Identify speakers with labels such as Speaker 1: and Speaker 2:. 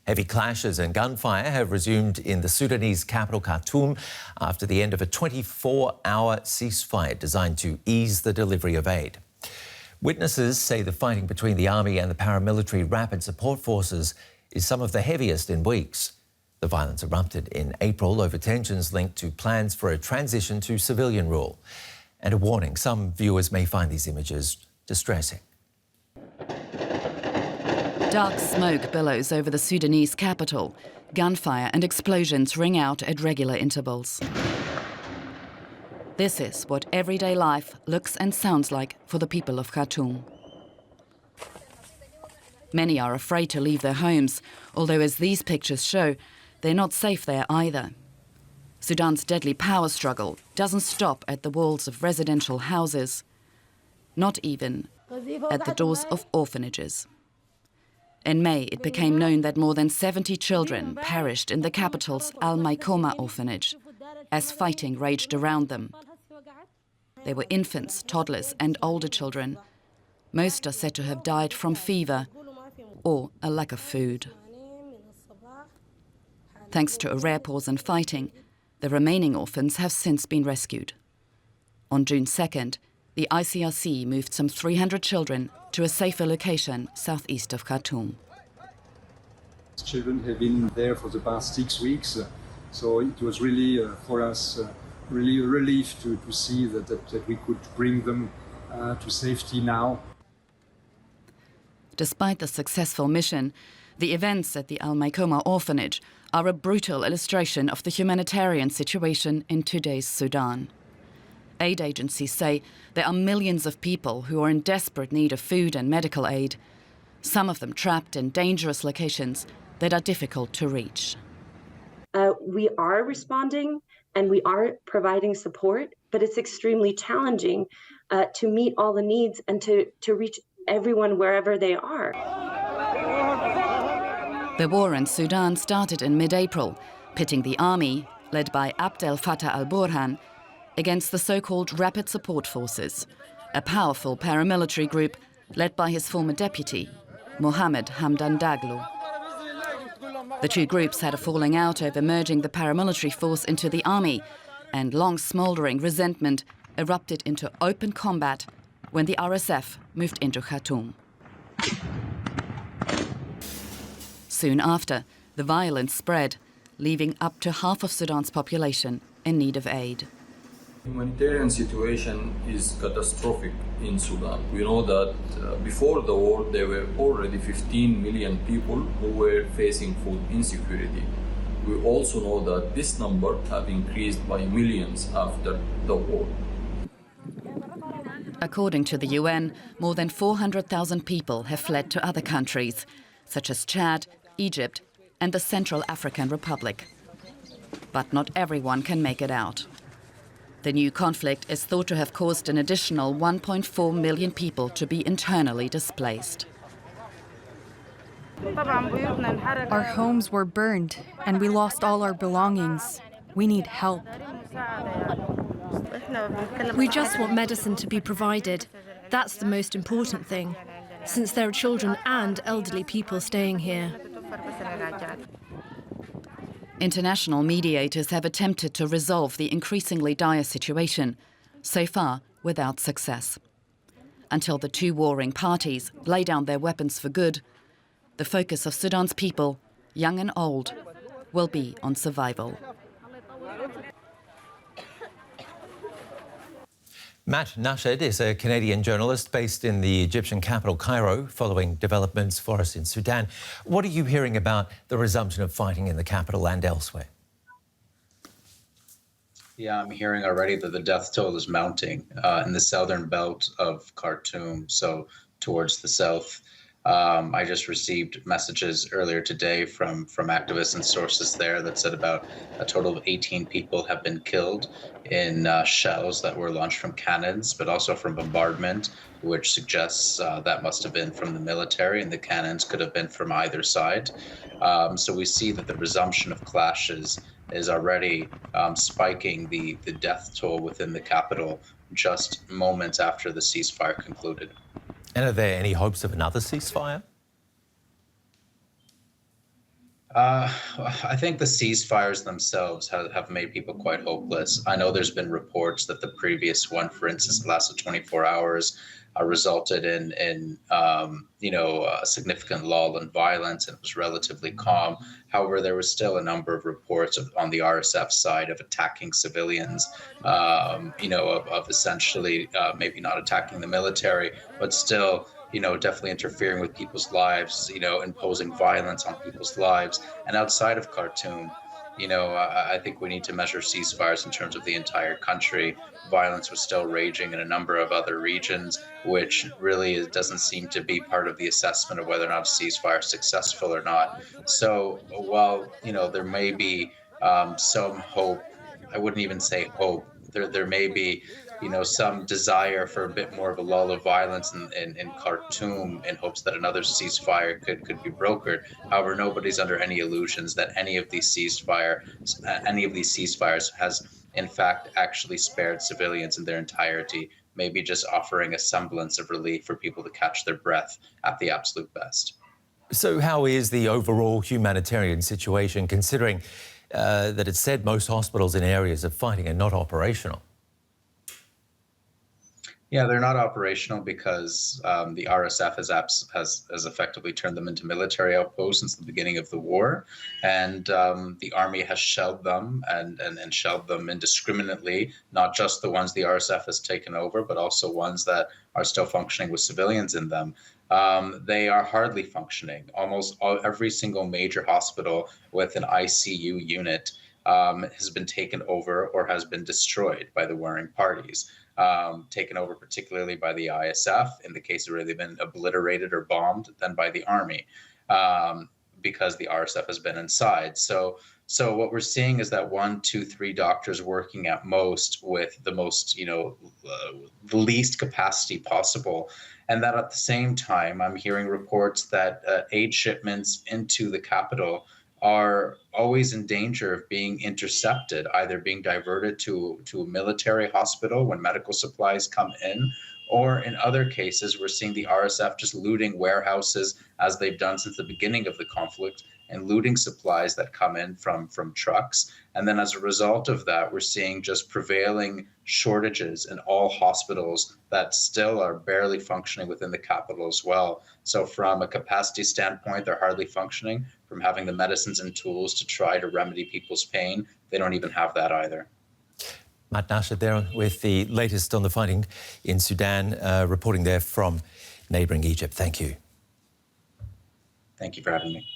Speaker 1: Heavy clashes and gunfire have resumed in the Sudanese capital Khartoum after the end of a 24-hour ceasefire designed to ease the delivery of aid. Witnesses say the fighting between the army and the paramilitary rapid support forces is some of the heaviest in weeks. The violence erupted in April over tensions linked to plans for a transition to civilian rule. And a warning, some viewers may find these images distressing.
Speaker 2: Dark smoke billows over the Sudanese capital. Gunfire and explosions ring out at regular intervals. This is what everyday life looks and sounds like for the people of Khartoum. Many are afraid to leave their homes, although as these pictures show, they're not safe there either. Sudan's deadly power struggle doesn't stop at the walls of residential houses, not even at the doors of orphanages. In May, it became known that more than 70 children perished in the capital's Al-Maikoma orphanage as fighting raged around them. They were infants, toddlers and older children. Most are said to have died from fever or a lack of food. Thanks to a rare pause in fighting, the remaining orphans have since been rescued. On June 2nd, the ICRC moved some 300 children to a safer location southeast of Khartoum.
Speaker 3: Children have been there for the past 6 weeks, so it was really for us really a relief to see that we could bring them to safety now.
Speaker 2: Despite the successful mission, the events at the Al-Maikoma orphanage are a brutal illustration of the humanitarian situation in today's Sudan. Aid agencies say there are millions of people who are in desperate need of food and medical aid, some of them trapped in dangerous locations that are difficult to reach.
Speaker 4: We are responding and we are providing support, but it's extremely challenging to meet all the needs and to reach everyone wherever they are.
Speaker 2: The war in Sudan started in mid-April, pitting the army, led by Abdel Fattah al-Burhan, against the so-called Rapid Support Forces, a powerful paramilitary group led by his former deputy, Mohamed Hamdan Daglo. The two groups had a falling out over merging the paramilitary force into the army, and long smouldering resentment erupted into open combat when the RSF moved into Khartoum. Soon after, the violence spread, leaving up to half of Sudan's population in need of aid.
Speaker 5: The humanitarian situation is catastrophic in Sudan. We know that before the war there were already 15 million people who were facing food insecurity. We also know that this number have increased by millions after the war.
Speaker 2: According to the UN, more than 400,000 people have fled to other countries, such as Chad, Egypt and the Central African Republic. But not everyone can make it out. The new conflict is thought to have caused an additional 1.4 million people to be internally displaced.
Speaker 6: Our homes were burned and we lost all our belongings. We need help.
Speaker 7: We just want medicine to be provided. That's the most important thing, since there are children and elderly people staying here.
Speaker 2: International mediators have attempted to resolve the increasingly dire situation, so far without success. Until the two warring parties lay down their weapons for good, the focus of Sudan's people, young and old, will be on survival.
Speaker 1: Matt Nashed is a Canadian journalist based in the Egyptian capital, Cairo, following developments for us in Sudan. What are you hearing about the resumption of fighting in the capital and elsewhere?
Speaker 8: Yeah, I'm hearing already that the death toll is mounting in the southern belt of Khartoum, so towards the south. I just received messages earlier today from activists and sources there that said about a total of 18 people have been killed in shells that were launched from cannons, but also from bombardment, which suggests that must have been from the military, and the cannons could have been from either side. So we see that the resumption of clashes is already spiking the death toll within the capital just moments after the ceasefire concluded.
Speaker 1: And are there any hopes of another ceasefire?
Speaker 8: I think the ceasefires themselves have made people quite hopeless. I know there's been reports that the previous one, for instance, lasted 24 hours, resulted in a significant lull in violence, and it was relatively calm. However, there was still a number of reports on the RSF side of attacking civilians, of essentially maybe not attacking the military, but still definitely interfering with people's lives, imposing violence on people's lives. And outside of Khartoum, I think we need to measure ceasefires in terms of the entire country. Violence was still raging in a number of other regions, which really doesn't seem to be part of the assessment of whether or not a ceasefire is successful or not. So while, there may be some hope, I wouldn't even say hope, there may be some desire for a bit more of a lull of violence in Khartoum in hopes that another ceasefire could be brokered. However, nobody's under any illusions that any of these ceasefires has in fact actually spared civilians in their entirety, maybe just offering a semblance of relief for people to catch their breath at the absolute best.
Speaker 1: So how is the overall humanitarian situation, considering that it's said most hospitals in areas of fighting are not operational?
Speaker 8: Yeah, they're not operational because the RSF has effectively turned them into military outposts since the beginning of the war, and the army has shelled them and shelled them indiscriminately. Not just the ones the RSF has taken over, but also ones that are still functioning with civilians in them. They are hardly functioning. Almost every single major hospital with an ICU unit has been taken over or has been destroyed by the warring parties. Taken over particularly by the ISF, in the case where they've been obliterated or bombed, then by the army, because the RSF has been inside. So what we're seeing is that 1, 2, 3 doctors working at most with the most, the least capacity possible. And that at the same time, I'm hearing reports that aid shipments into the capital are always in danger of being intercepted, either being diverted to a military hospital when medical supplies come in, or in other cases, we're seeing the RSF just looting warehouses as they've done since the beginning of the conflict and looting supplies that come in from trucks. And then as a result of that, we're seeing just prevailing shortages in all hospitals that still are barely functioning within the capital as well. So from a capacity standpoint, they're hardly functioning. From having the medicines and tools to try to remedy people's pain, they don't even have that either.
Speaker 1: Matt Nasher there with the latest on the fighting in Sudan, reporting there from neighbouring Egypt. Thank you.
Speaker 8: Thank you for having me.